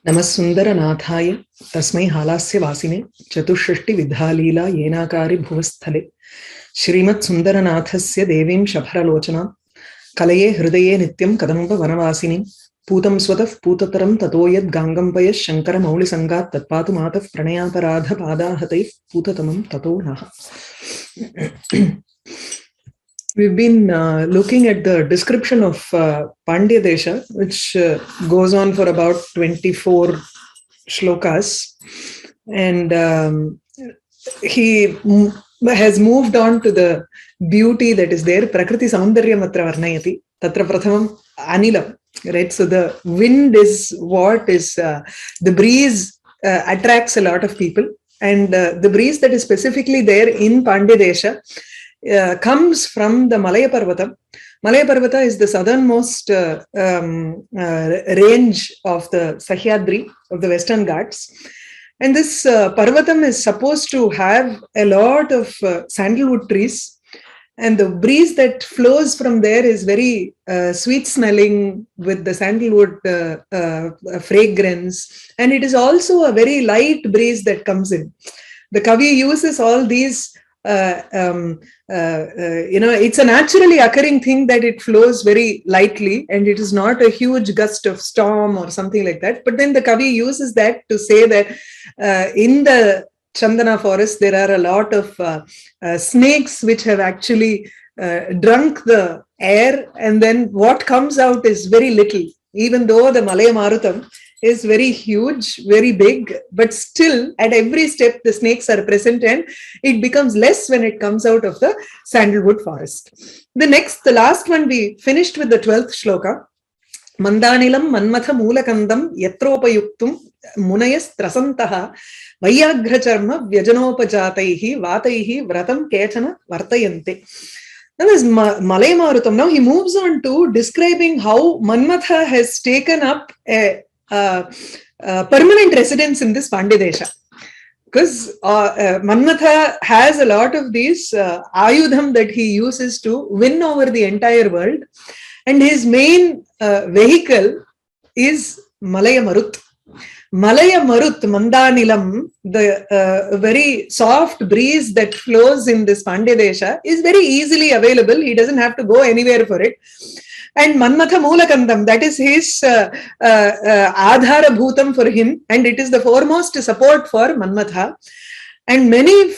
नमस्सुन्दरनाथाय तस्मै हालास्य वासिने चतुष्षष्टि विधालीला येनाकारि भुवस्थले श्रीमत्सुन्दरनाथस्य देवीं शफरलोचनां कलये हृदये नित्यं कदम्ब वनवासिनीं पूतं स्वतः पूततरं ततो यद्गाङ्गम्पयः शङ्करमौलिसङ्गात् तत्पातु मातः प्रणयापराधपादाहतैः पूततमं ततो नः. We've been looking at the description of Pandya Desha, which goes on for about 24 shlokas. And he has moved on to the beauty that is there. Prakriti Saundaryam atra varnayati. Tatra prathamam anilam. Right? So the wind is what is, the breeze attracts a lot of people. And the breeze that is specifically there in Pandya Desha comes from the Malaya Parvata. Malaya Parvata is the southernmost range of the Sahyadri, of the Western Ghats. And this Parvatam is supposed to have a lot of sandalwood trees. And the breeze that flows from there is very sweet smelling with the sandalwood fragrance. And it is also a very light breeze that comes in. The Kavi uses all these it's a naturally occurring thing that it flows very lightly and it is not a huge gust of storm or something like that. But then the Kavi uses that to say that in the Chandana forest, there are a lot of snakes which have actually drunk the air, and then what comes out is very little, even though the Malaya Marutam is very huge, very big, but still at every step the snakes are present and it becomes less when it comes out of the sandalwood forest. The last one we finished with the 12th shloka. Mandanilam manmatha moolakandam yatropayuktum munayas trasantaha vayagracharma vyajanopajataihi vataihi vratam kechana vartayante. Now this Malaya Marutam, now he moves on to describing how Manmatha has taken up a permanent residence in this Pandya Desha. Because Manmatha has a lot of these ayudham that he uses to win over the entire world. And his main vehicle is Malaya Marut. Malaya Marut, Mandanilam, the very soft breeze that flows in this Pandya Desha is very easily available. He doesn't have to go anywhere for it. And Manmatha Moolakandam, that is his Adhara Bhutam for him, and it is the foremost support for Manmatha. And many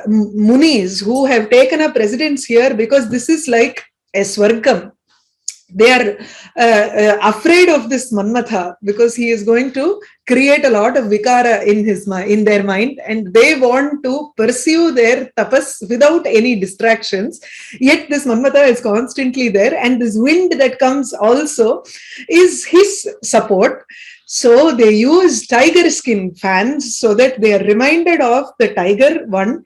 munis who have taken up residence here, because this is like a Swargam, they are afraid of this Manmatha because he is going to create a lot of vikara in their mind, and they want to pursue their tapas without any distractions. Yet this Manmatha is constantly there, and this wind that comes also is his support. So they use tiger skin fans so that they are reminded of the tiger one,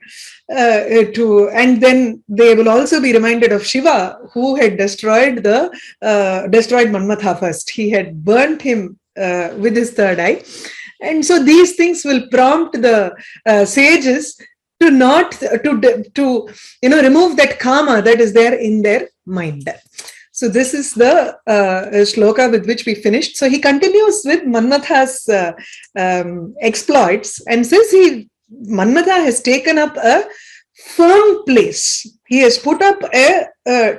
and then they will also be reminded of Shiva, who had destroyed Manmatha first. He had burnt him with his third eye. And so these things will prompt the sages to remove that karma that is there in their mind. So this is the shloka with which we finished. So he continues with Manmatha's exploits and says Manmatha has taken up a firm place. He has put up a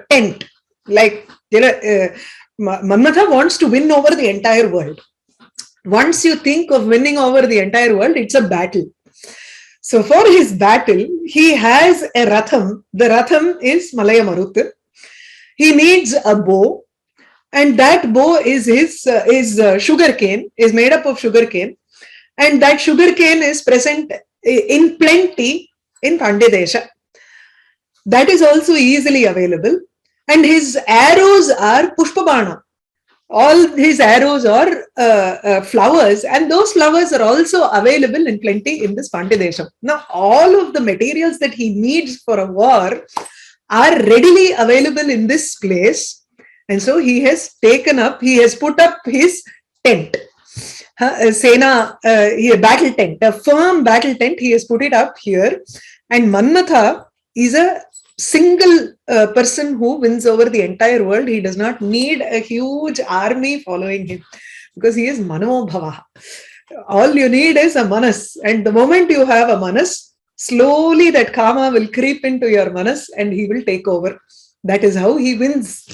tent. Like Manmatha wants to win over the entire world. Once you think of winning over the entire world, it's a battle. So for his battle, he has a ratham. The ratham is Malaya Marut. He needs a bow, and that bow is his sugar cane, is made up of sugar cane, and that sugar cane is present in plenty in Pandya Desha. That is also easily available, and his arrows are pushpabana. All his arrows are flowers, and those flowers are also available in plenty in this Pandya Desha. Now, all of the materials that he needs for a war are readily available in this place, and so he has put up his tent, battle tent, a firm battle tent. He has put it up here, and Manmatha is a single person who wins over the entire world. He does not need a huge army following him. because he is Manobhava. All you need is a manas, and the moment you have a manas, slowly that kama will creep into your manas and he will take over. That is how he wins.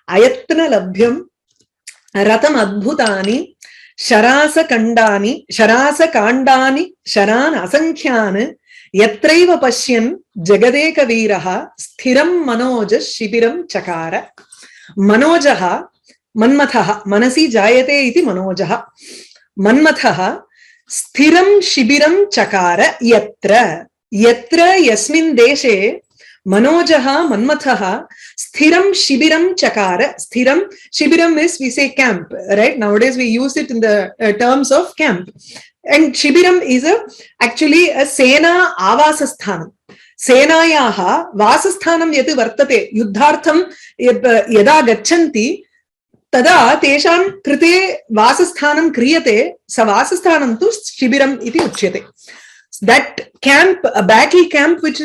Ayatna labhyam ratam adbhutani sharasa kandani sharan asankhyan yatraiva pashyan jagadeka viraha sthiram manoja shibiram chakara. Manojaha manmathaha manasi jayate iti manojaha manmathaha sthiram shibiram chakara yatra yasmin deshe manojaha manmathaha sthiram shibiram chakara. Sthiram shibiram is, we say, camp, right? Nowadays we use it in the terms of camp, and shibiram is actually a sena avasasthanam. Senayaha vasasthanam yad vartate yuddhartham yada gachanti tada tesham krite vasasthanam kriyate sa vasasthanam tu shibiram iti uchyate. That camp, a battle camp which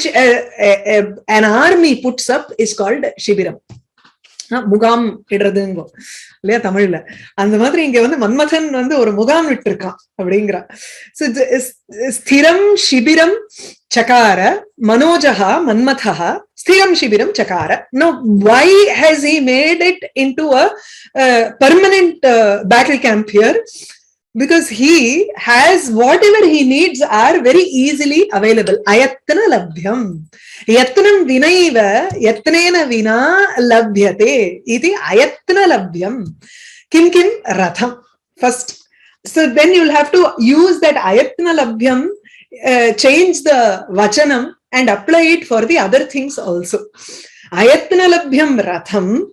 an army puts up, is called shibiram. முகாம் இடறதுங்கோ இல்லையா தமிழ்ல. அந்த மாதிரி இங்க வந்து மன்மதன் வந்து ஒரு முகாம் விட்டுருக்கான் அப்படிங்கிறா. ஸ்திரம் சிபிரம் சகார மனோஜஹா மன்மதஹா sthiram shibiram chakara. Now, why has he made it into a permanent battle camp here? Because he has whatever he needs are very easily available. Ayatna labhyam. Yatnam vinaiva yatnena vina labhyate. Iti ayatna labhyam. Kim ratham. First. So then you'll have to use that ayatna labhyam, change the vachanam and apply it for the other things also. Ayatna labhyam ratham.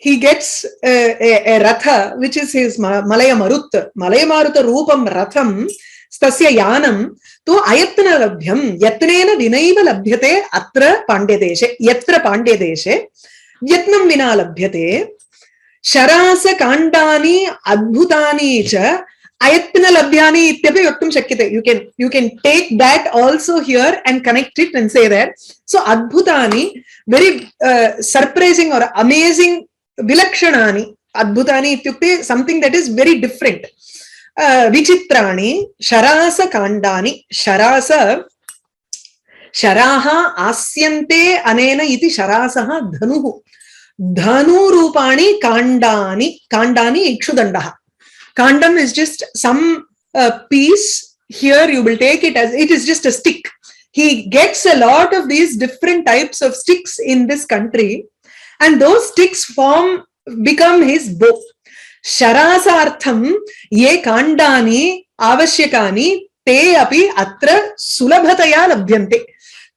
He gets a ratha, which is his Malaya Maruta Rupam Ratham, Stasya Yanam, to Ayatna Labhyam, Yatnena Vinaiva Labhyate, Atra Pandedeshe, Yatra Pandedeshe, Yatnam Vina Labhyate, Sharasa Kandani, Adbhutani cha, Ayatna Labhyani Ityapi Yaktum Shakyate. You can take that also here and connect it and say that. So Adbhutani, very surprising or amazing. Vilakshanani, adbhutani ityukte, something that is very different. Vichitrani, sharasa kandani, sharaha asyante anena iti sharasaha dhanuhu. Dhanu rupani kandani ikshudandaha. Kandam is just some piece. Here you will take it as, it is just a stick. He gets a lot of these different types of sticks in this country. And those sticks become his bow. Sharasartham ye kandani avashyakani te api atra sulabhataya labhyante.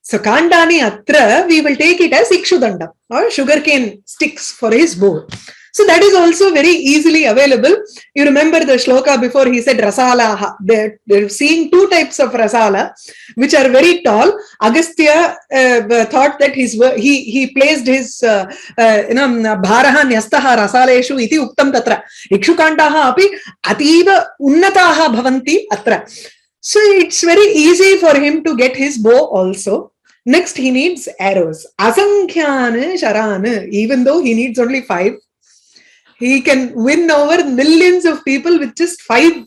So kandani atra, we will take it as ikshudanda or sugarcane sticks for his bow. So that is also very easily available. You remember the shloka before, he said rasalaha. They're seeing two types of rasala, which are very tall. Agastya thought that he placed his bharaha nyastaha rasaleshu iti uktam tatra. Ikshukandaha api ativa unnataha bhavanti atra. So it's very easy for him to get his bow also. Next, he needs arrows. Asankhyan sharan, even though he needs only 5. He can win over millions of people with just 5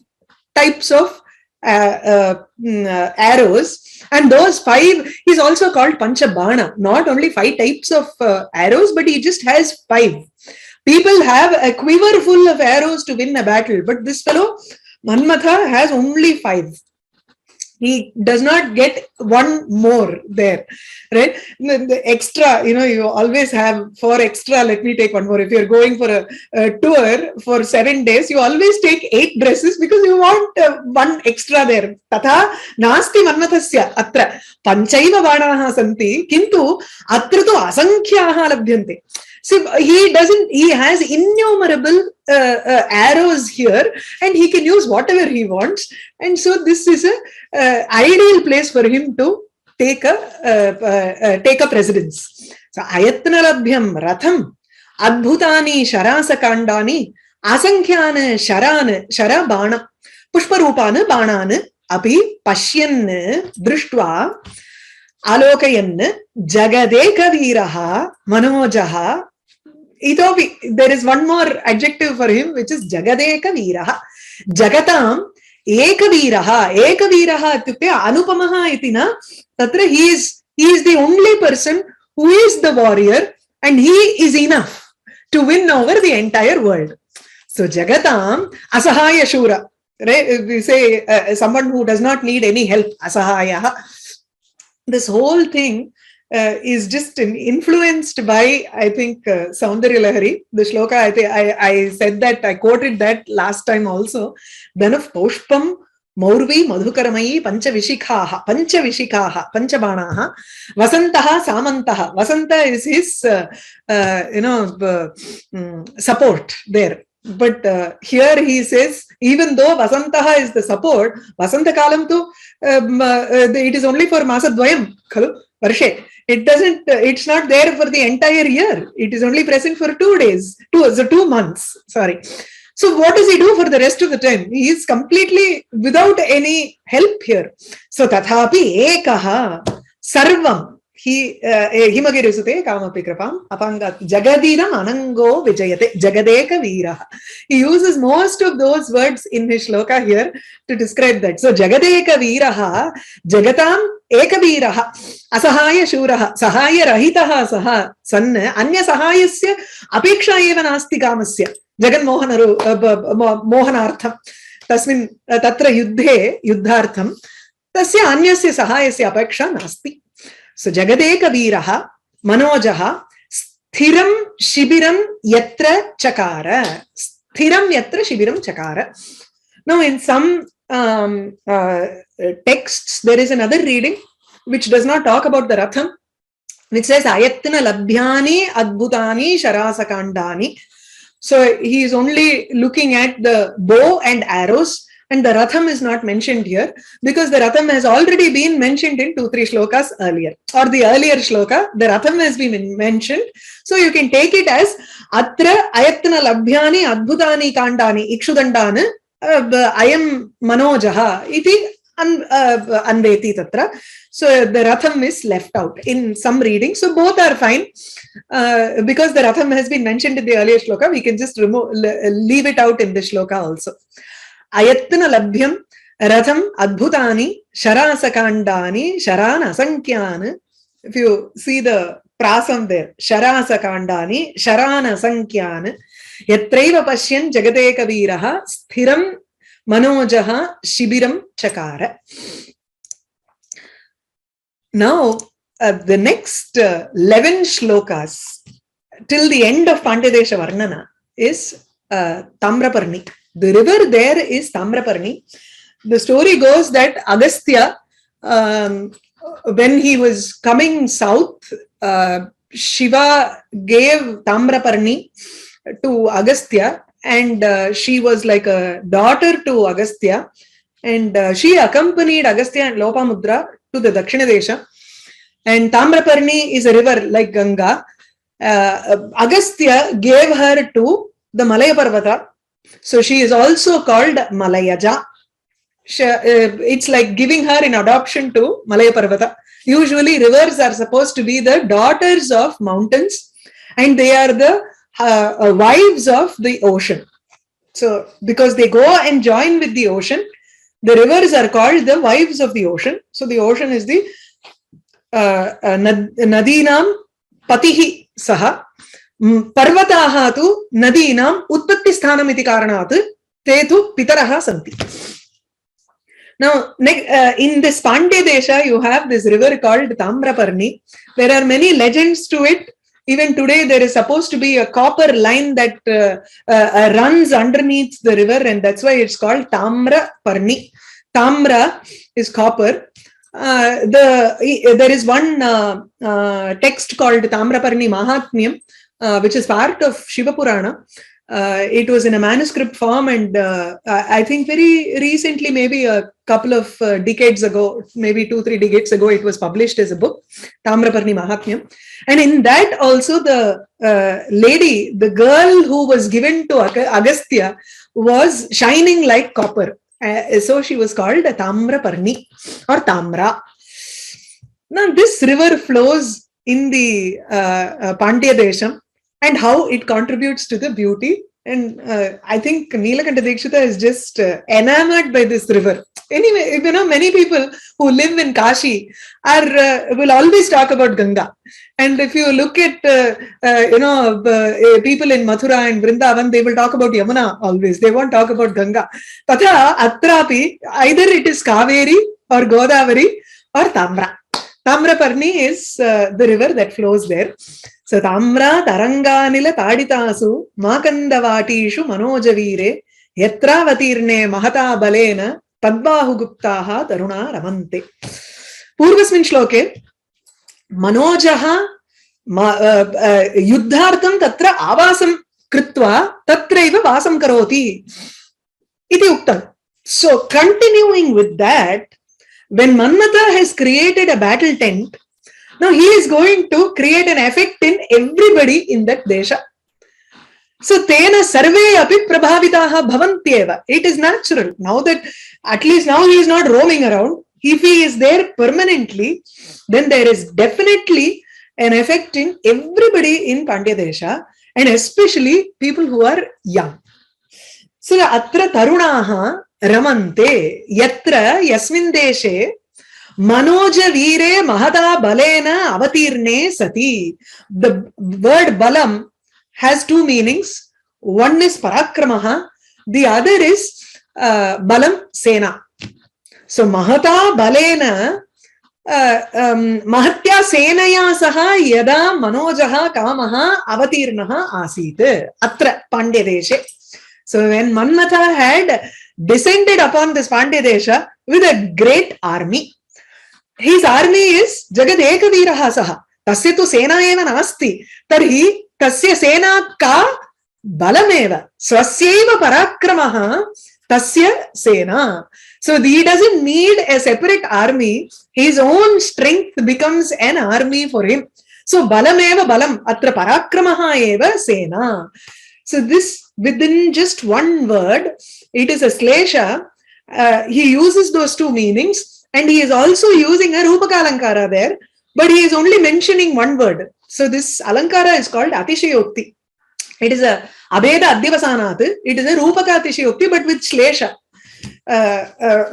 types of arrows. And those 5 is also called Panchabana. Not only 5 types of arrows, but he just has 5. People have a quiver full of arrows to win a battle, but this fellow, Manmatha, has only 5. He does not get one more there, right? The extra, you always have 4 extra. Let me take one more. If you're going for a tour for 7 days, you always take 8 dresses because you want one extra there. Tatha nasti manmathasya atra panchaiva vanaha santi kintu atra tu asankhyaha labhyante. See, he has innumerable arrows here, and he can use whatever he wants. And so this is a ideal place for him to take a precedence. So ayatna labhyam ratham adbhutani sharasa kandani asankhyan shara bana pushparupana banan api pashyan drishtva alokayan jagadeka viraha manojaha Itopi, there is one more adjective for him, which is Jagadeka Viraha. Jagatam Ekaviraha. Ekaviraha ityukte Anupamaha itina. Tatra he is the only person who is the warrior, and he is enough to win over the entire world. So Jagatam Asahaya Shura. Right? We say someone who does not need any help. Asahaya. This whole thing is just influenced by, I think, Saundarya the shloka. I said that, I quoted that last time also. Then of Paushpam Maurvi Madhukaramayi Panchavishikaha, Panchabanaha, Vasantaha Samantaha. Vasanta is his, support there. But here he says, even though Vasantaha is the support, Vasanta Kalam tu, it is only for Masadvayam, Varshe. It's not there for the entire year. It is only present for 2 days, 2 months, sorry. So what does he do for the rest of the time? He is completely without any help here. So tathapi ekaha sarvam. He himagirisute kamapi kripam apangat jagadinam anango vijayate jagadeka viraha. He uses most of those words in his shloka here to describe that. So jagadeka viraha jagatam ekaviraha asahaya shuraha sahaya rahitaha saha sanna anya sahayasya apeksha eva nasti kamasya jagan mohanartham tasmin tatra yuddhe yuddhartham tasya anyasya sahayasya apeksha nasti. So Jagadeka Viraha, Manojaha, Sthiram Shibiram Yatra Chakara. Sthiram Yatra Shibiram Chakara. Now in some texts, there is another reading which does not talk about the Ratham, which says Ayattana Labhyani Adbhutani Sharasakandani. So he is only looking at the bow and arrows, and the Ratham is not mentioned here because the Ratham has already been mentioned in 2-3 shlokas earlier, or the earlier shloka, the Ratham has been mentioned. So you can take it as Atra Ayattana Labhyani Adbhutani Kandani Ikshudandana Ayam Manojaha iti Anveti Tatra. So the Ratham is left out in some readings. So both are fine. Because the Ratham has been mentioned in the earlier shloka, we can just leave it out in the shloka also. Ayattana labhyam ratham adbhutani sharasakandani sharana sankyana. If you see the prasam there, sharasakandani sharana sankyana yatraiva pashyan jagadeka viraha sthiram manojaha shibiram chakara. Now the next 11 shlokas till the end of Pandyadesha Varnana is Tamraparni. The river there is Tamraparni. The story goes that Agastya, when he was coming south, Shiva gave Tamraparni to Agastya, and she was like a daughter to Agastya, and she accompanied Agastya and Lopamudra to the Dakshina Desha. And Tamraparni is a river like Ganga. Agastya gave her to the Malaya Parvata. So she is also called Malayaja. It's like giving her in adoption to Malaya Parvata. Usually rivers are supposed to be the daughters of mountains, and they are the wives of the ocean. So because they go and join with the ocean, the rivers are called the wives of the ocean. So the ocean is the Nadinam Patihi Saha. Parvataha tu nadinam utpatti sthanam iti karanat te tu pitaraha santi. Now, in this Pandya Desha, you have this river called Tamraparni. There are many legends to it. Even today, there is supposed to be a copper line that runs underneath the river, and that's why it's called Tamraparni. Tamra is copper. There is one text called Tamraparni Mahatmyam, which is part of Shiva Purana. It was in a manuscript form, and I think very recently, maybe a couple of decades ago, maybe 2-3 decades ago, it was published as a book, Tamraparni Mahatmyam. And in that also the lady, the girl who was given to Agastya was shining like copper. So she was called Tamraparni or Tamra. Now this river flows in the Pandya Desham. and how it contributes to the beauty. And I think Neelakanta Dikshita is just enamored by this river. Anyway, many people who live in Kashi will always talk about Ganga. And if you look at, people in Mathura and Vrindavan, they will talk about Yamuna always. They won't talk about Ganga. Tatha atrapi, either it is Kaveri or Godavari or Tamra. Tamraparni is the river that flows there. So Tamra Taranganila Taditasu Makandavatishu Manojavire Yatravatirne Mahata Balena Tadbahu Guptaha Taruna Ramante. Purvasmin Shloke Manojaha Yuddhartam Tatra Avasam Kritva Tatraiva Vasam Karoti Iti Uktam. So continuing with that, when Manmatha has created a battle tent, now he is going to create an effect in everybody in that desha. So tena sarve api prabhavitaha bhavantyeva. It is natural. Now that at least now he is not roaming around. If he is there permanently, then there is definitely an effect in everybody in Pandya desha, and especially people who are young. So atra tarunaha ramante yatra yasmin deshe Manoja Vire Mahata Balena Avatirne Sati. The word Balam has two meanings. One is Parakramaha, the other is Balam Sena. So Mahata Balena Mahatya Senaya Saha Yada Manojaha Kamaha Avatirnaha Asit. Atra Pandya Deshe. So when Manmatha had descended upon this Pandya Desha with a great army, his army is Jagad Ekaviraha Saha. Tasya tu sena eva nasti. Tarhi tasya sena ka balameva. Swasyeva parakramaha tasya sena. So he doesn't need a separate army. His own strength becomes an army for him. So balameva balam. Atra parakramaha eva sena. So this, within just one word, it is a slesha. He uses those two meanings. And he is also using a Rupaka Alankara there, but he is only mentioning one word. So this Alankara is called Atishayokti. It is a Abeda Addivasanat. It is a Rupaka Atishayokti, but with Shlesha.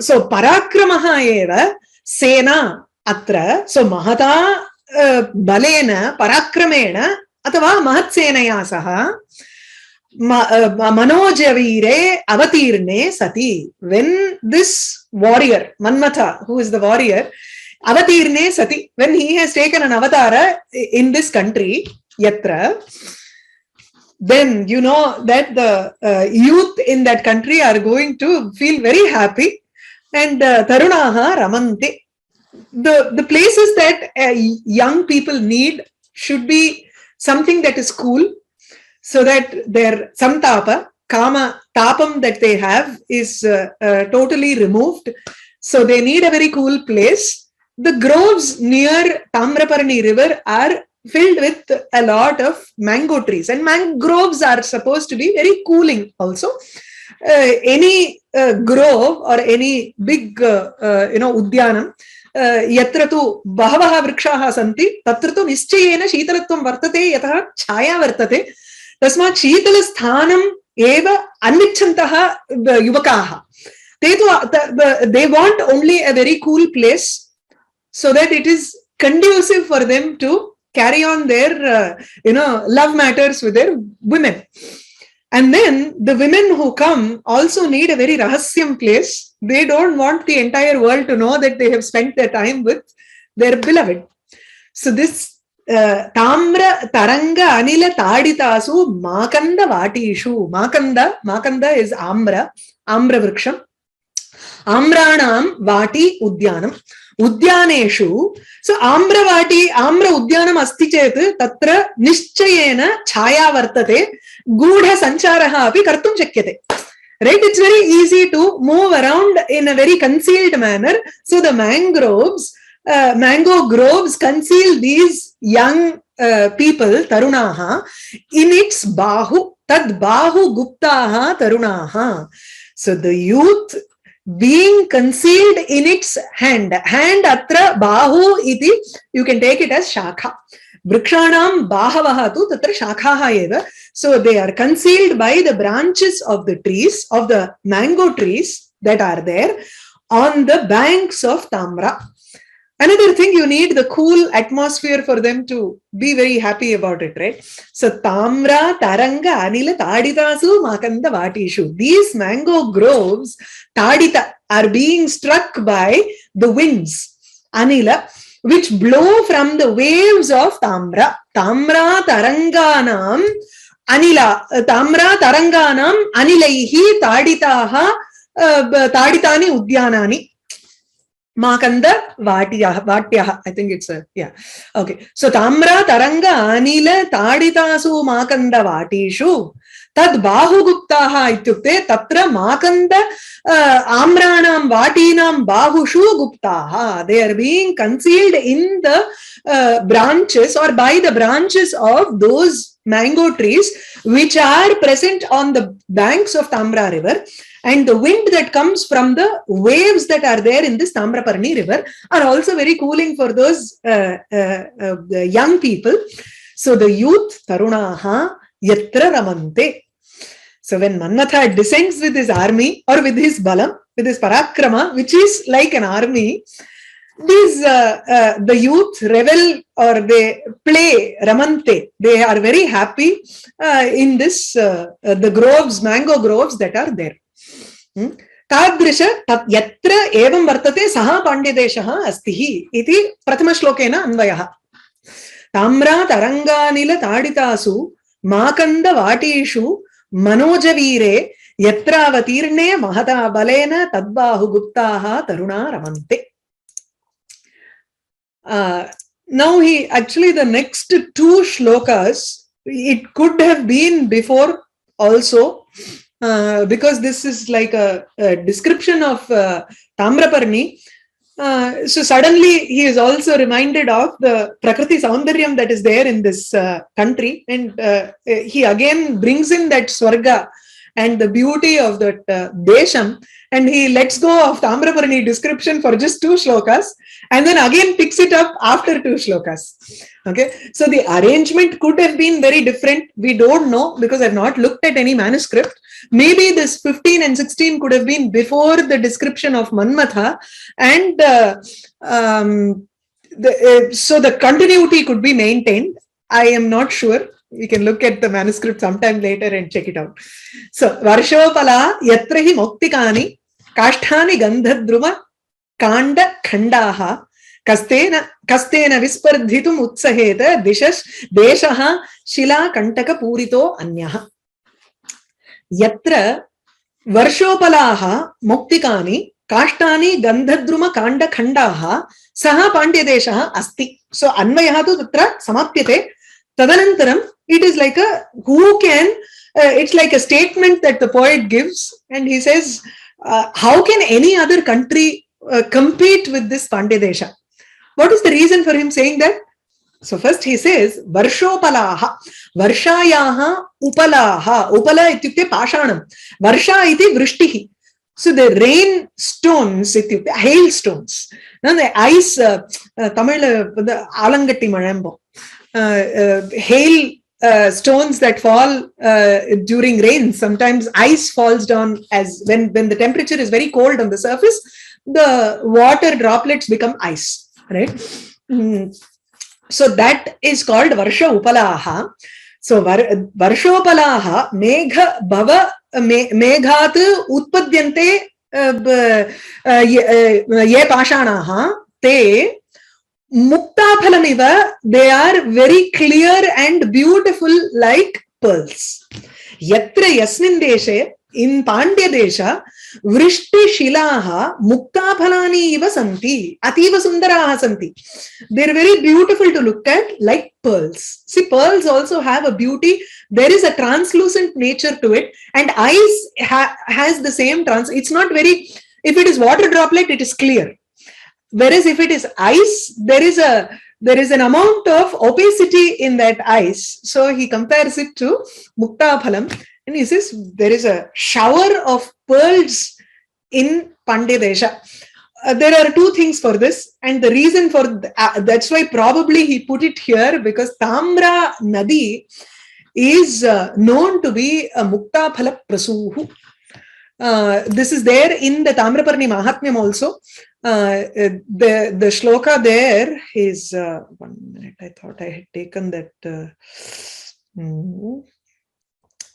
So Parakramaha eva Sena atra. So Mahata Balena Parakramena Atava Mahatsenaya Saha Manojavire Avatirne Sati. When this warrior, Manmatha, who is the warrior, Avatirne Sati, when he has taken an avatara in this country, Yatra, then you know that the youth in that country are going to feel very happy. And Tarunaha Ramante. The places that young people need should be something that is cool, so that their samtapa, kama, tapam that they have is totally removed. So they need a very cool place. The groves near Tamraparni river are filled with a lot of mango trees, and mangroves are supposed to be very cooling also. Any grove or any big udyanam yatra tu bahavaha vrikshaha santi tatra tu nischayena shitalatvam vartate yatah chaya vartate tasmat shitala sthanam eva anvichantaha yuvakaha. They want only a very cool place so that it is conducive for them to carry on their love matters with their women. And then the women who come also need a very rahasyam place. They don't want the entire world to know that they have spent their time with their beloved. So this Tamra Taranga Anila Taditasu Makanda Vatishu. Makanda is Amra Vriksham. Amranam Vati Udyanam. Udyaneshu. So Amra Udyanam asti chet tatra nischayena chaya vartate gudha sancharaha api kartum shakyate. Right? It's very easy to move around in a very concealed manner. So the mango groves conceal these young people, tarunaha, in its bahu. Tad bahu guptaha tarunaha. So the youth being concealed in its hand atra bahu iti, you can take it as shakha. Vrikshanam bahavaha tu tatra shakhaha eva. So they are concealed by the branches of the trees, of the mango trees that are there on the banks of Tamra. Another thing, you need the cool atmosphere for them to be very happy about it, right? So, Tamra, Taranga, Anila, Taditasu, Makanda, Vatishu. These mango groves, Tadita, are being struck by the winds, Anila, which blow from the waves of Tamra. Tamra, Taranganam, Anila, Tamra, Taranganam, Anilaihi, Taditaha, Taditani, Udyanani. Makanda Vatyaha. I think it's yeah. Okay. So Tamra Taranga Anila Taditasu Makanda Vatishu Tad Bahu Guptaha Ityukte Tatra Makanda Amranam Vatinam Bahushu Guptaha. They are being concealed in the branches or by the branches of those mango trees which are present on the banks of Tamra river. And the wind that comes from the waves that are there in this Tamraparni river are also very cooling for those young people. So the youth, Tarunaha, Yatra Ramante. So when Manmatha descends with his army or with his Balam, with his Parakrama, which is like an army, these the youth revel or they play Ramante. They are very happy in this the groves, mango groves that are there. तादृश यत्र एवं वर्तते सः पाण्ड्यदेशः अस्तिः इति प्रथमश्लोकेन अन्वयः ताम्रा तरङ्गानिल ताडितासु माकन्द वाटीषु मनोजवीरे यत्रावतीर्णे महता बलेन तद्बाहु Gupta Taruna रमन्ते. Now he actually the next two shlokas, it could have been before also. Because this is like a description of Tamraparni. So suddenly he is also reminded of the Prakriti Saundaryam that is there in this country. And he again brings in that Sarga and the beauty of that Desham. And he lets go of Tamraparni description for just two shlokas. And then again picks it up after two shlokas. Okay, so the arrangement could have been very different. We don't know because I've not looked at any manuscript. Maybe this 15 and 16 could have been before the description of Manmatha, and so the continuity could be maintained. I am not sure. We can look at the manuscript sometime later and check it out. So, Varshopala yatrahi moktikani kasthani gandhadruma kanda khandaha Kastena vispardhitum utsaheta deshaha shila kantaka purito anyaha. Yatra varshopalaha moktikani kashtani gandhadruma kanda khandaha saha pandyadeshaha asti. So anvayaha tu tatra samapyate. Tadanantaram, it is like a who can, it's like a statement that the poet gives, and he says, how can any other country compete with this Pandyadesha? What is the reason for him saying that? So first he says, Varshopalaha, Varshayaha upalaha, upala ityukte pashanam, Varsha iti vrishtihi. So the rain stones, ityukte, hailstones. Now the ice, Tamil, the Alangatti Malambo, hail stones that fall during rain. Sometimes ice falls down as when the temperature is very cold on the surface, the water droplets become ice. Right? So that is called Varsha Upalaha. So Varshopalaha Megha Bhava Meghat Utpadyante Ye Pashanaha Te Muktaphalamiva, they are very clear and beautiful like pearls. Yatra Yasmin Deshe, in Pandya Desha, Vrishti Shilaha Muktaphalani iva santi, Ativa Sundaraha santi. They are very beautiful to look at like pearls. See, pearls also have a beauty. There is a translucent nature to it, and ice has the same it's not very, if it is water droplet, it is clear. Whereas if it is ice, there is an amount of opacity in that ice. So he compares it to Muktaphalam, and he says there is a shower of pearls in Pandyadesha. there are two things for this, and the reason for that's why probably he put it here, because Tamra Nadi is known to be a Mukta Phala Prasuhu. This is there in the Tamraparni Mahatmyam also. The shloka there is 1 minute. I thought I had taken that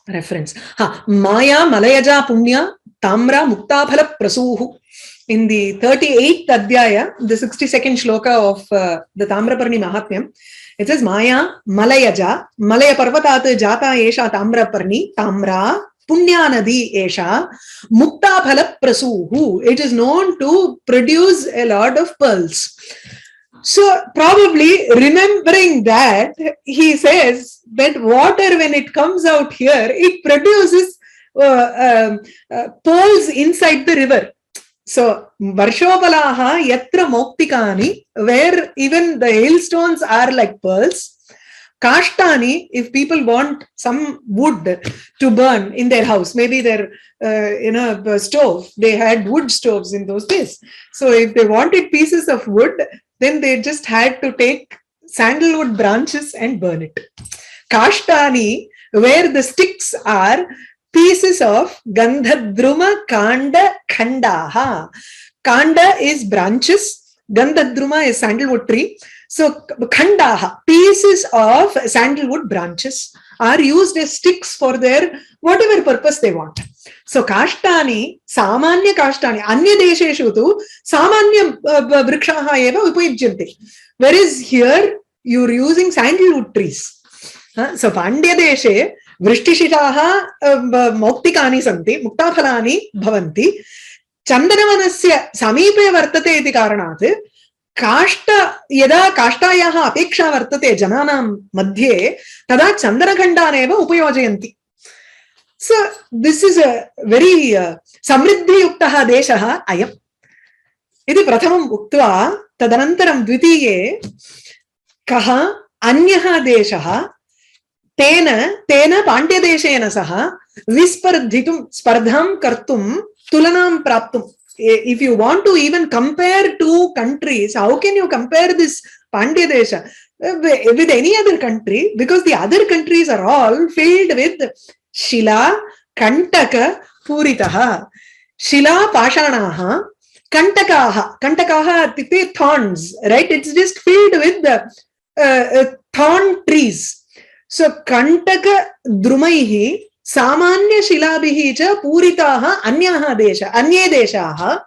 reference. Maya Malayaja Punya Tamra Mukta Phala Prasuhu. In the 38th Adhyaya, the 62nd shloka of the Tamraparni Mahatmyam, it says Maya Malayaja Malaya Parvatat Jata Esha Tamraparni Tamra Punyanadi Esha Mukta Phala Prasuhu. It is known to produce a lot of pearls. So probably remembering that, he says that water, when it comes out here, it produces pearls inside the river. So Varshopalaha Yatra Moktikani, where even the hailstones are like pearls. Kashtani, if people want some wood to burn in their house, maybe their stove, they had wood stoves in those days. So if they wanted pieces of wood, then they just had to take sandalwood branches and burn it. Kashtani, where the sticks are pieces of Gandhadruma Kanda Khandaha. Kanda is branches, Gandhadruma is sandalwood tree. So Khandaha, pieces of sandalwood branches, are used as sticks for their whatever purpose they want. So Kashtani, Samanya Kashtani, Anya Desheshu tu Samanya Vrikshaha eva upayujyante. Whereas here you're using sandalwood trees. So Pandya Deshe Vrishtishidaha Moktikani Santi, Muktaphalani Bhavanti, Chandanavanasya Samipe Vartate iti Karanat, Kashta Yada Kashtayaha Apeksha Vartate Jananam Madhye, Tada Chandanakhandaneva Upayojayanti. So this is a very Samriddhi Yuktaha Deshaha Ayam. Iti Prathamam Uktva, Tadanantaram Dvitiye, Kaha Anyaha Deshaha, Tena Pandyadeshena Saha, Vispardhitum Spardham Kartum, Tulanam Praptum. If you want to even compare two countries, how can you compare this Pandyadesha with any other country? Because the other countries are all filled with Shila, Kantaka, Puritaha, Shila, Pashanaha, Kantakaha, Tipe, thorns, right? It's just filled with the thorn trees. So Kantaka Drumaihi Samanya Shilabihi cha Puritaha Anyaha Desha Anye Deshaha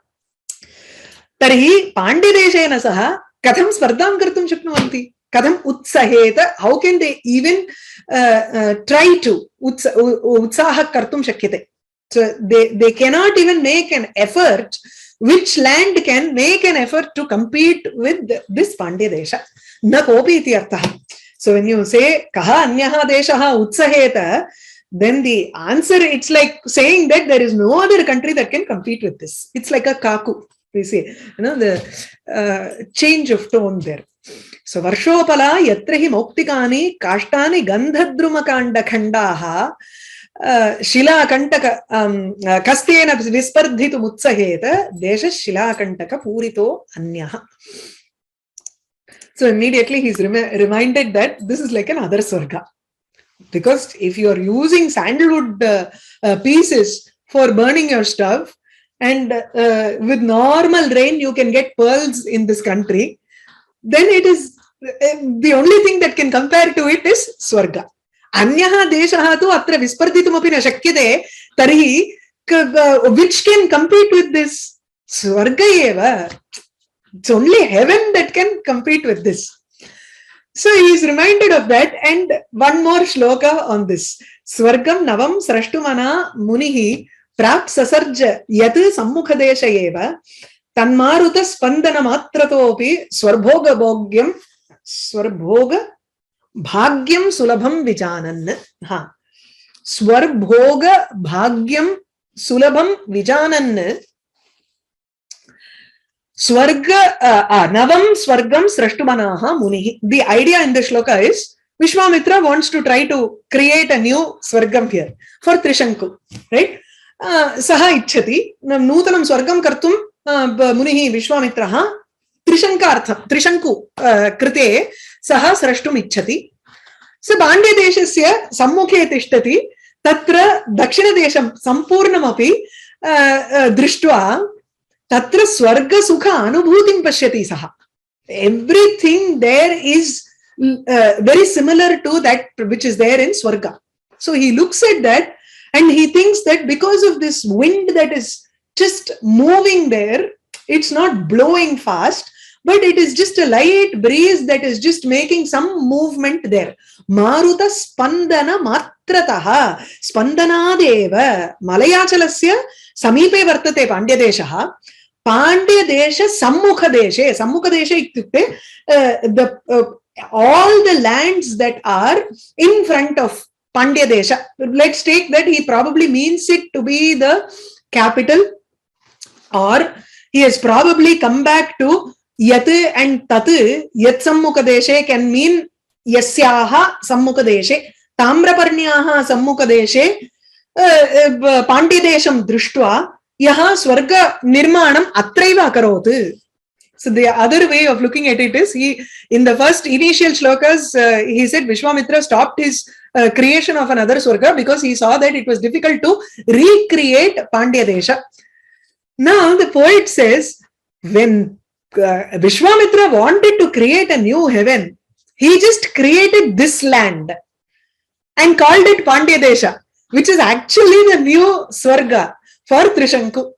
Tarhi Pandideshena Saha Katham Spardham Kartum Shaknuvanti. Katham Utsaheta, how can they even try to Utsaha Kartum Shakyate? So they cannot even make an effort. Which land can make an effort to compete with this Pandya Desha? Na kopi iti arthaha. So when you say Kaha Anyaha Deshaha Utsaheta, then the answer, it's like saying that there is no other country that can compete with this. It's like a kaku, we say, the change of tone there. So Varshopala Yatrahi Moktikani Kashtani Gandhadrumakanda Khandaha Shila Kantaka Kastena Vispardhitu Mutsaheta Desha Shila Kantaka Purito Anyaha. So immediately he's reminded that this is like another Sarga. Because if you are using sandalwood pieces for burning your stuff, and with normal rain you can get pearls in this country, then it is the only thing that can compare to it is Swarga. Anyaha deshaha tu atra vispardhitumapi na shakyate, tarhi which can compete with this? Swarga eva. It's only heaven that can compete with this. So he is reminded of that, and one more shloka on this. Swargam navam srashtumana munihi prap sasarja yat sammukhadesha eva tanmaruta spandana matratopi swarbhoga bhogyam swarbhoga bhagyam sulabham vijanan. Swarbhoga bhagyam sulabham vijanan. Swarga Navam Swargam Srashtumanaha Munihi. The idea in the shloka is Vishwamitra wants to try to create a new Swargam here for Trishanku, right? Saha Ichchati Nutanam Swargam Kartum Munihi Vishwamitraha Trishanku Krite Saha Srashtum Ichchati. So Pandya Deshasya Sammukhe Tishtati Tatra Dakshina Desham Sampurnamapi Drishtva Tatra Swarga Sukha Anubhutim Pashyati Saha. Everything there is very similar to that which is there in Swarga. So he looks at that and he thinks that because of this wind that is just moving there, it's not blowing fast, but it is just a light breeze that is just making some movement there. Maruta spandana matrataha spandanadeva malayachalasya samipe vartate Pandya deshaha. Pandya desha sammukha deshe. Sammukha deshe ityukte all the lands that are in front of Pandya desha. Let's take that he probably means it to be the capital, or he has probably come back to Yat and Tat. Yat Sammukha Deshe can mean Yasyaha Sammukha Deshe, Tamraparnyaha Sammukha Deshe, Pandya Desham Drishtva, Yaha Swarga Nirmanam Atraiva Karot. So the other way of looking at it is, he in the first initial shlokas, he said Vishwamitra stopped his creation of another Swarga because he saw that it was difficult to recreate Pandya Desha. Now the poet says, when Vishwamitra wanted to create a new heaven, he just created this land and called it Pandya Desha, which is actually the new Swarga for Trishanku.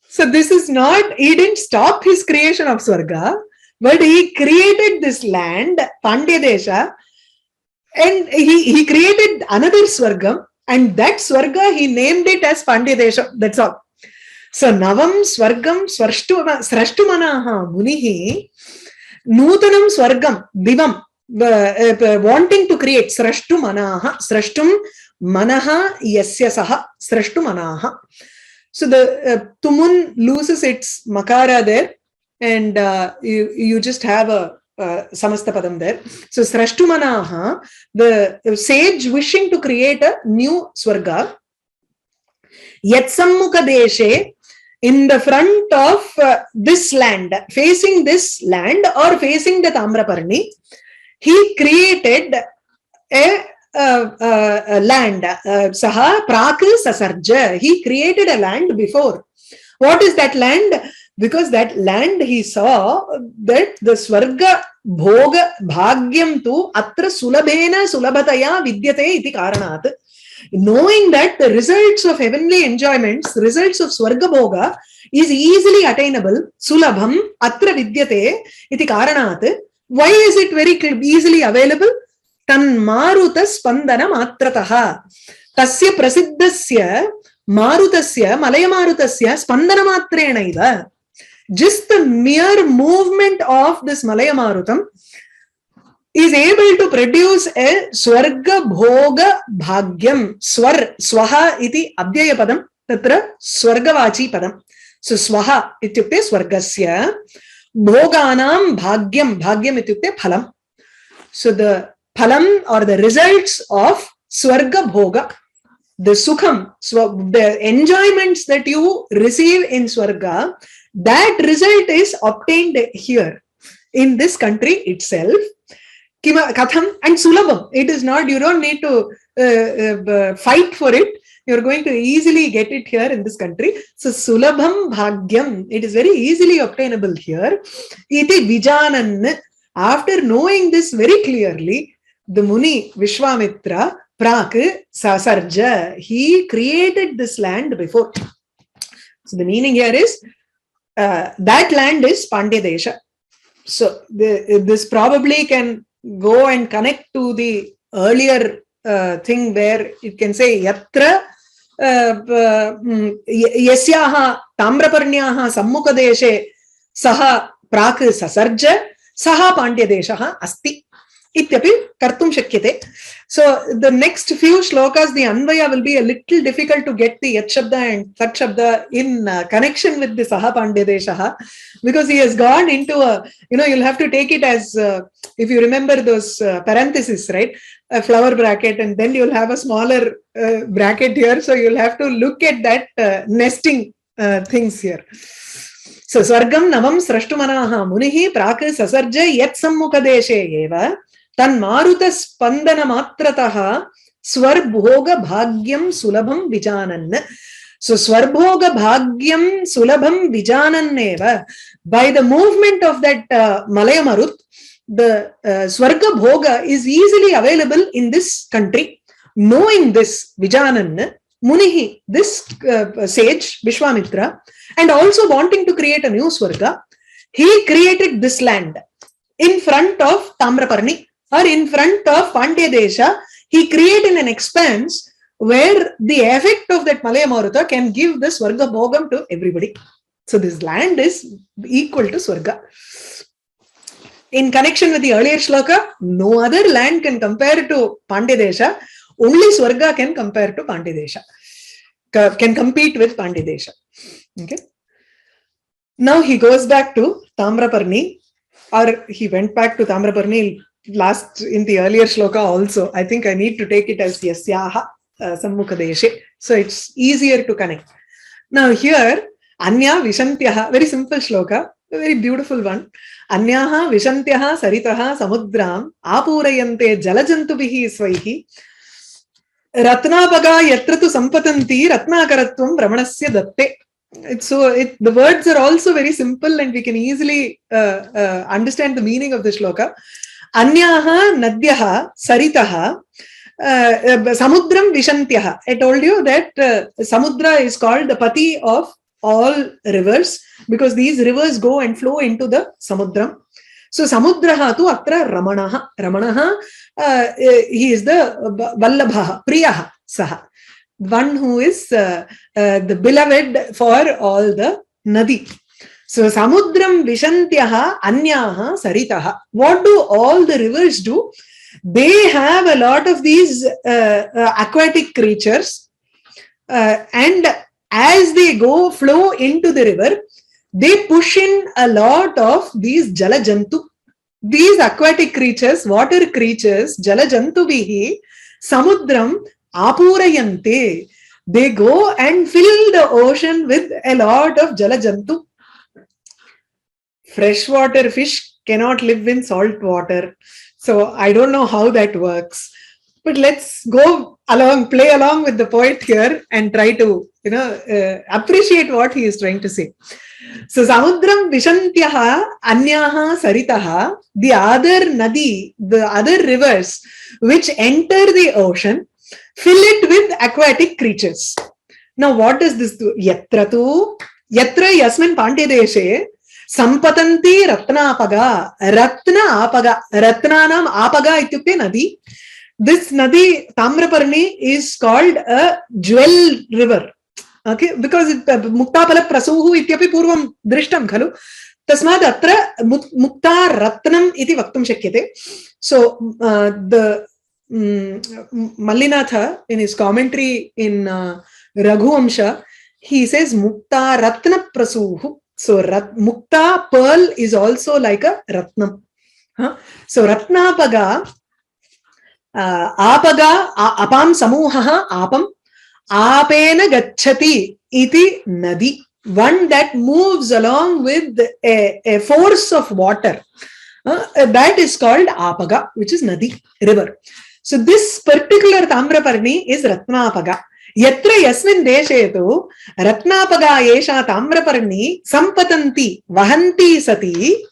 So this is not, he didn't stop his creation of Swarga, but he created this land, Pandya Desha, and he created another Swargam, and that Swarga he named it as Pandya Desha. That's all. So Navam Swargam Srashtumanaha Munihi Nutanam Swargam Divam wanting to create Srashtumanaha Srashtum Manaha Yasya Saha Srashtumanaha. So the Tumun loses its Makara there, and you just have a Samastapadam there. So Srashtumanaha, the sage wishing to create a new Swarga, Yatsammukha Deshe, in the front of this land, facing this land or facing the Tamraparni, he created a land. Saha Prak Sasarja. He created a land before. What is that land? Because that land he saw that the Swarga Bhoga Bhagyam tu Atra Sulabhena Sulabhataya Vidyate iti Karanat. Knowing that the results of heavenly enjoyments, results of Swarga Bhoga is easily attainable, Sulabham Atra Vidyate iti Karanat. Why is it very easily available? Tan Maruta Spandana Matrataha. Tasya Prasiddhasya Marutasya Malaya Marutasya Spandana Matrenaiva. Just the mere movement of this Malaya Marutam is able to produce a Swarga Bhoga Bhagyam. Swaha iti Abhyaya Padam, Tatra Swargavachi Padam. So Swaha ityukte Swargasya, Bhoganam Bhagyam, Bhagyam ityukte Phalam. So the Phalam or the results of Swarga Bhoga, the Sukham, the enjoyments that you receive in Swarga, that result is obtained here in this country itself. Katham and Sulabham. It is not, you don't need to fight for it. You're going to easily get it here in this country. So Sulabham Bhagyam, it is very easily obtainable here. Iti Vijanan. After knowing this very clearly, the Muni Vishwamitra Prak Sasarja, he created this land before. So the meaning here is that land is Pandya Desha. So this probably can go and connect to the earlier thing where it can say Yatra Yasyaha Tamraparnyaha Sammukha Deshe Saha Prak Sasarja Saha Pandya Deshaha Asti Ityapi Kartum Shakyate. So the next few shlokas, the Anvaya will be a little difficult to get the Yat Shabda and Tat Shabda in connection with the Saha Pandya Deshaha, because he has gone into a, you'll have to take it as, if you remember those parentheses, right? A flower bracket, and then you'll have a smaller bracket here. So you'll have to look at that nesting things here. So Swargam Navam Srashtumanaha Munihi Praka Sasarja Yet Sammukadeshe Eva Tan Maruta Spandana Matrataha Swarbhoga Bhagyam Sulabham Vijanan. So Swarbhoga Bhagyam Sulabham Vijananneva. By the movement of that Malaya Marut, the Swarga Bhoga is easily available in this country. Knowing this, Vijanan, Munihi, this sage, Vishwamitra, and also wanting to create a new Swarga, he created this land in front of Tamraparni or in front of Pandya Desha. He created an expanse where the effect of that Malaya Maruta can give the Swarga Bhogam to everybody. So this land is equal to Swarga. In connection with the earlier shloka, no other land can compare to Pandya Desha. Only Swarga can compare to Pandya Desha, can compete with Pandya Desha. Okay. Now he goes back to Tamraparni, or he went back to Tamraparni last in the earlier shloka also. I think I need to take it as Yasyaha Sammukadeshe. So it's easier to connect. Now here, Anya Vishantyaha, very simple shloka, a very beautiful one. Anyaha Vishantyaha Saritaha Samudram Apurayante Jalajantubihi Svaihi Ratnapaga Yatratu Sampatanti Ratnakaratvam Ramanasya Datte. The words are also very simple and we can easily understand the meaning of the shloka. Anyaha Nadyaha Saritaha Samudram Vishantyaha. I told you that Samudra is called the Pati of all rivers because these rivers go and flow into the Samudram. So Samudraha tu atra Ramanaha. Ramanaha, he is the Vallabhaha, Priyaha Saha. One who is the beloved for all the Nadi. So Samudram Vishantyaha Anyaha Saritaha. What do all the rivers do? They have a lot of these aquatic creatures and as they flow into the river, they push in a lot of these Jalajantu. These aquatic creatures, water creatures, Jalajantubihi, Samudram, Apurayante. They go and fill the ocean with a lot of Jalajantu. Freshwater fish cannot live in salt water. So I don't know how that works. But let's go along, play along with the poet here and try to, appreciate what he is trying to say. So Samudram Vishantyaha Anyaha Saritaha, the other Nadi, the other rivers which enter the ocean, fill it with aquatic creatures. Now what does this do? Yatra Yasmin Pandya Deshe Sampatanti Ratnapaga. Ratna Apaga. Ratnanam Apaga ityukte Nadi. This Nadi, Tamraparni, is called a jewel river. Okay, because Muktapala Prasuhu ityapi purvam drishtam khalu. Tasmad atra Mukta Ratnam iti vaktum shakyate. So the Mallinatha in his commentary in Raghuamsha, he says Mukta Ratna Prasuhu. So Mukta pearl is also like a Ratnam. So Ratnapaga Apaga Apam Samuhaha Apam Apena Gachati iti Nadi. One that moves along with a force of water. That is called Apaga, which is Nadi, river. So this particular Tamraparni is Ratnapaga. Yatra Yasmin Deshetu Ratnapaga Yesha Tamraparni Sampatanti Vahanti Sati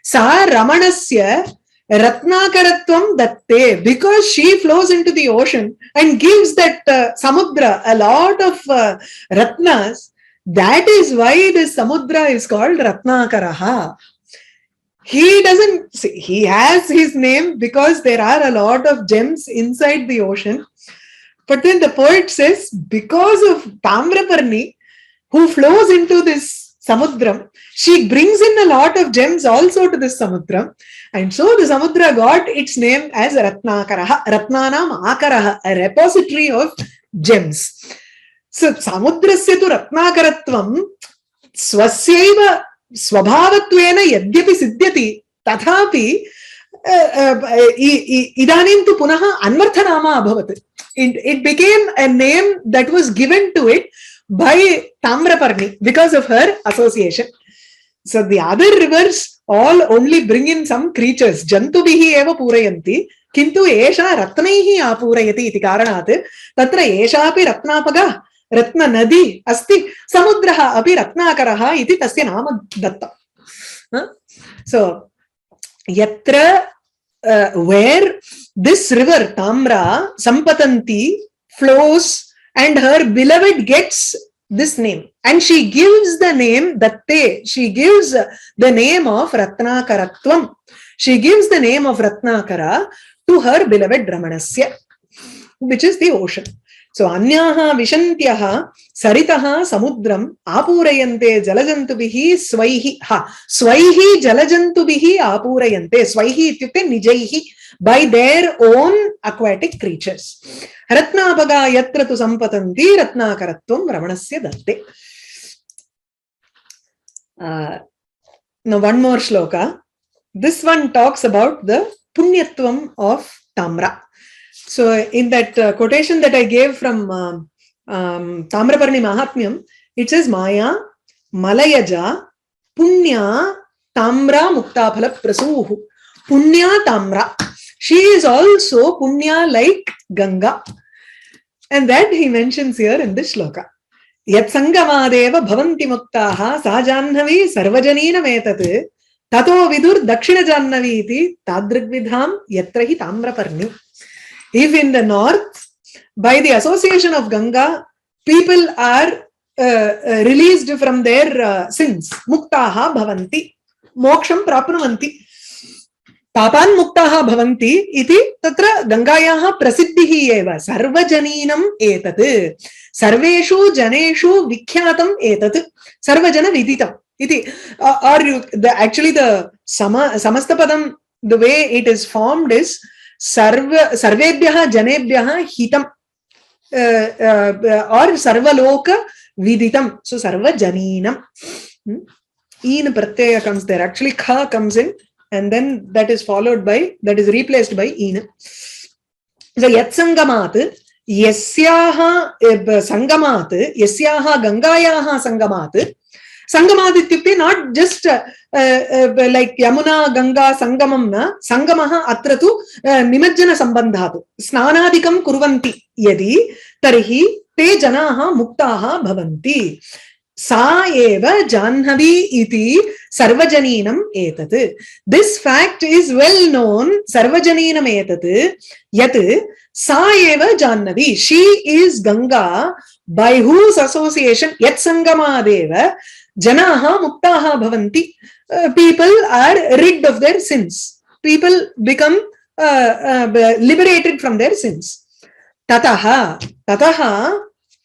Sa Ramanasya Ratnakaratvam Datte, because she flows into the ocean and gives that Samudra a lot of Ratnas. That is why this Samudra is called Ratnakaraha. He doesn't see, he has his name because there are a lot of gems inside the ocean. But then the poet says, because of Tamraparni, who flows into this Samudram, she brings in a lot of gems also to this Samudram. And so the Samudra got its name as Ratnakaraha, Ratnanam Akaraha, a repository of gems. So Samudrasya tu Ratnakaratvam Swasyaiva Swabhavatvena Yadyapi Siddhyati Tathapi Idanim tu Punaha Anvarthanama Abhavat. It became a name that was given to it by Tamraparni because of her association. So the other rivers all only bring in some creatures. Jantubihi eva purayanti, kintu esha ratnaihi apurayati iti karanat, tatra esha api ratnapaga, ratna nadi asti, samudraha api ratnakaraha iti tasya nama datta. So, yatra where this river Tamra Sampatanti flows and her beloved gets this name, and she gives the name Datte, she gives the name of Ratnakaratvam, she gives the name of Ratnakara to her beloved Ramanasya, which is the ocean. So Anyaha Vishantyaha Saritaha Samudram Apurayante Jalajantubihi Swaihi Ha Swaihi Jalajantubihi Apurayante Swaihi ityukte Nijaihi, by their own aquatic creatures. Ratnapaga yatra tu sampatanti Ratnakaratvam Ramanasya Datte. Now one more shloka. This one talks about the punyatvam of Tamra. So in that quotation that I gave from Tamraparni Mahatmyam, it says Maya, Malayaja, Punya, Tamra Muktaphala Prasuhu. Punya Tamra. She is also Punya like Ganga. And that he mentions here in this shloka. Yat Sangamadeva Bhavanti Muktaha Sajannhavi Sarvajanina Metat Tato Vidur Dakshina Jannavi iti Tadrigvidham Yatrahi Tamraparni. If in the north, by the association of Ganga, people are released from their sins, muktaha bhavanti, moksham prapnuvanti, papan muktaha bhavanti, iti tatra Gangayaha prasiddhihi eva, sarvajaninam etat, sarveshu janeshu vikyatam etat, sarvajana viditam, iti, actually the samastapadam, the way it is formed is sarvebhyaha janebhyaha hitam or sarvaloka viditam. So sarva janinam. In pratyaya comes there. Actually kha comes in and then that is followed by, that is replaced by in. So yat sangamat yasyaha sangamat yasyaha gangayaha sangamat. Sangamat ityukte not just like Yamuna Ganga Sangamam na Sangamaha atratu nimajjana sambandhatu snanadikam kurvanti yadi tarhi te janaha muktaha bhavanti sa eva janhavi iti sarvajaninam etat. This fact is well known, sarvajaninam etat, yat sa eva janhavi, she is Ganga by whose association yat sangamadeva Janaha muktaha bhavanti. People are rid of their sins. People become liberated from their sins. Tataha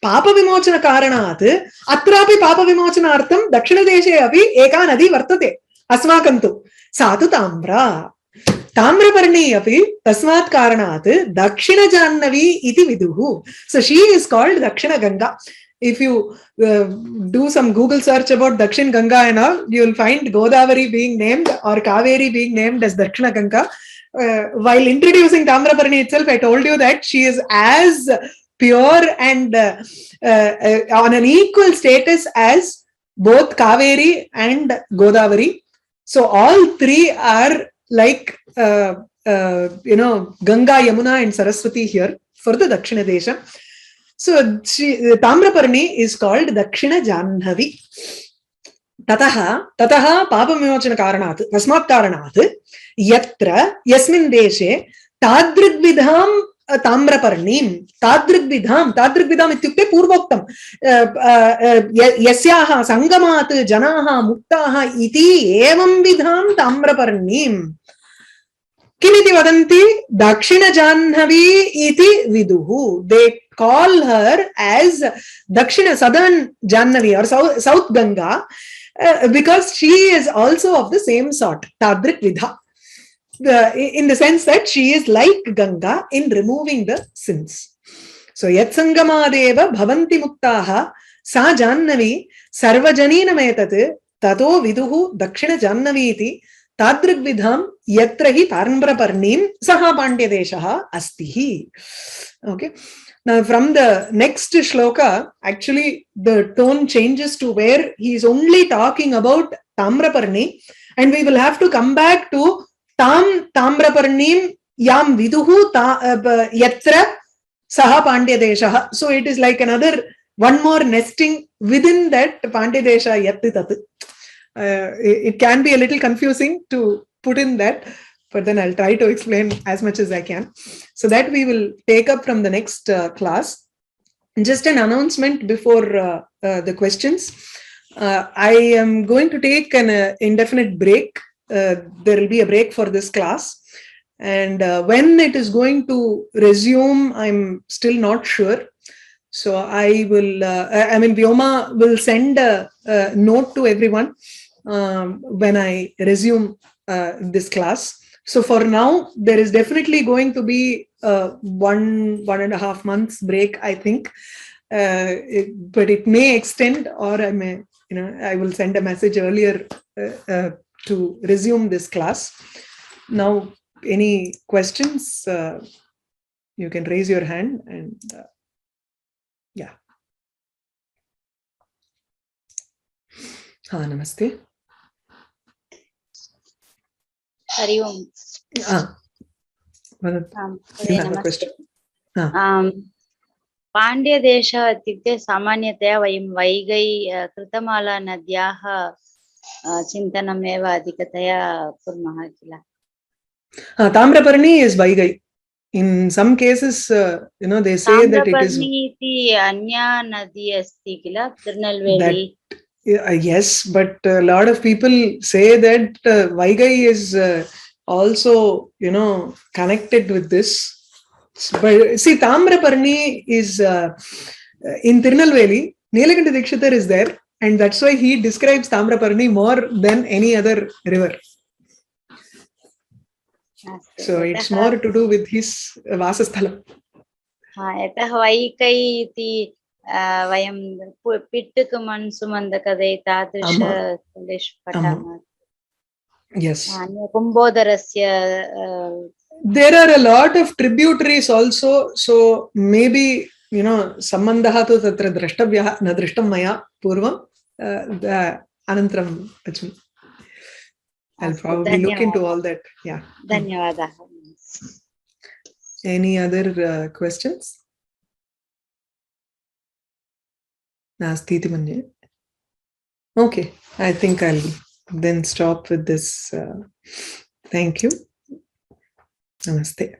papa vimochana karanat atrapi papa vimochanartham dakshina deshe api eka nadi vartate asmakantu satu Tamra. Tamraparni api tasmat karanat dakshina jannavi iti viduhu. So she is called Dakshina Ganga. If you do some Google search about Dakshin Ganga and all, you will find Godavari being named or Kaveri being named as Dakshina Ganga. While introducing Tamraparni itself, I told you that she is as pure and on an equal status as both Kaveri and Godavari. So all three are like, Ganga, Yamuna and Saraswati here for the Dakshina Desha. So Tamraparni is called Dakshina Janhavi. Tataha papa vimochana karanat tasmat karanat yatra yasmin deshe tadrigvidham Tamraparnim tadrigvidham ityukte purvoktam yasyaha sangamat janaha muktaha iti evam vidham Tamraparnim kimiti vadanti Dakshina Janhavi iti viduhu. They call her as Dakshina, southern Janhavi or South Ganga, because she is also of the same sort, Tadrik Vidha, in the sense that she is like Ganga in removing the sins. So Yatsangamadeva Bhavanti Muktaha Sa Janhavi Sarvajanina Metat Tato Viduhu Dakshina Janhavi iti Tadrigvidham yatrahi Tamraparnim saha Pandya deshaha astihi. Okay. Now, from the next shloka, actually, the tone changes to where he is only talking about Tamraparni, and we will have to come back to Tamraparnim Yam Viduhu Yatra Saha Pandya Desha. So it is like another one more nesting within that Pandya Desha Yatti Tat. It can be a little confusing to put in that, but then I'll try to explain as much as I can. So that we will take up from the next class. Just an announcement before the questions. I am going to take an indefinite break. There will be a break for this class. And when it is going to resume, I'm still not sure. So I will, Vyoma will send a note to everyone when I resume this class. So for now, there is definitely going to be 1.5 months break, I think. But it may extend, or I may, I will send a message earlier to resume this class. Now, any questions? You can raise your hand and yeah. Namaste. Hari Om. You have a question. Pandya Desha ityukte samanyataya vayam Vaigai Kritamala Nadyaha Chintanam eva adhikataya kurmah kila. Tamraparni is Vaigai. In some cases, they say that it is. Tamraparni iti anya nadi asti kila Tirunelveli. Yes, but a lot of people say that Vaigai is also, connected with this. But see, Tamraparni is in Tirunelveli. Nilakanta Dikshitar is there, and that's why he describes Tamraparni more than any other river. So it's more to do with his Vasasthalam. Yatah Vaikai iti vayam pittukuman sumandakadai tadrisha salish patama. Yes. Kumbhodarasya. There are a lot of tributaries also, so maybe sambandaha tu tatra drashtavyaha na drishtam maya purvam anantram achmi. I'll probably look into all that. Yeah. Dhanyavada. Any other questions? Nastiti manye. Okay, I think I'll then stop with this. Thank you. Namaste.